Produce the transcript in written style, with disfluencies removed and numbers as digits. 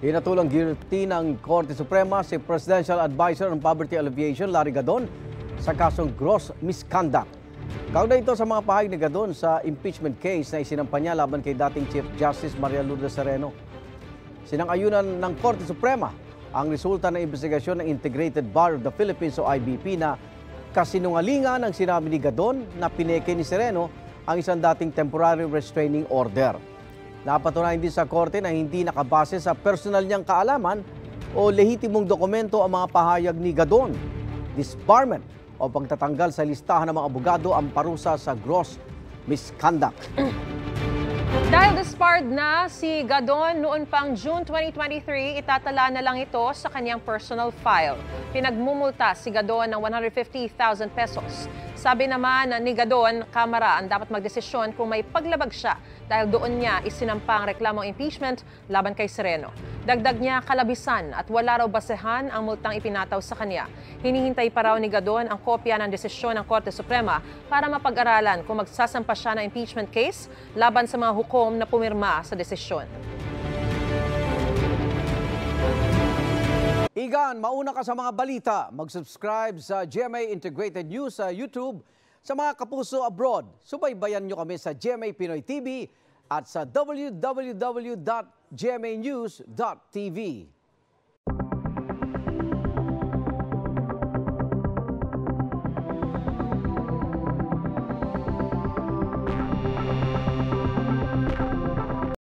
Hinatulang guilty ng Korte Suprema si Presidential Advisor on Poverty Alleviation, Larry Gadon, sa kasong gross misconduct. Kaugnay ito sa mga pahayag ni Gadon sa impeachment case na isinampa niya laban kay dating Chief Justice Maria Lourdes Sereno. Sinang-ayunan ng Korte Suprema ang resulta ng investigasyon ng Integrated Bar of the Philippines o IBP na kasinungalingan ang sinabi ni Gadon na pineke ni Sereno ang isang dating temporary restraining order. Napatunayan din sa korte na hindi nakabase sa personal niyang kaalaman o lehitimong dokumento ang mga pahayag ni Gadon. Disbarment o pagtatanggal sa listahan ng mga abogado ang parusa sa gross misconduct. Dahil disbarred na si Gadon noon pang June 2023, itatala na lang ito sa kanyang personal file. Pinagmumulta si Gadon ng 150,000 pesos. Sabi naman ni Gadon, Kamara ang dapat magdesisyon kung may paglabag siya dahil doon niya isinampa ang reklamong impeachment laban kay Sereno. Dagdag niya kalabisan at wala raw basehan ang multang ipinataw sa kanya. Hinihintay pa raw ni Gadon ang kopya ng desisyon ng Korte Suprema para mapag-aralan kung magsasampa siya ng impeachment case laban sa mga hukom na pumirma sa desisyon. Igan, mauna ka sa mga balita. Mag-subscribe sa GMA Integrated News sa YouTube. Sa mga kapuso abroad, subaybayan nyo kami sa GMA Pinoy TV at sa www.gmanews.tv.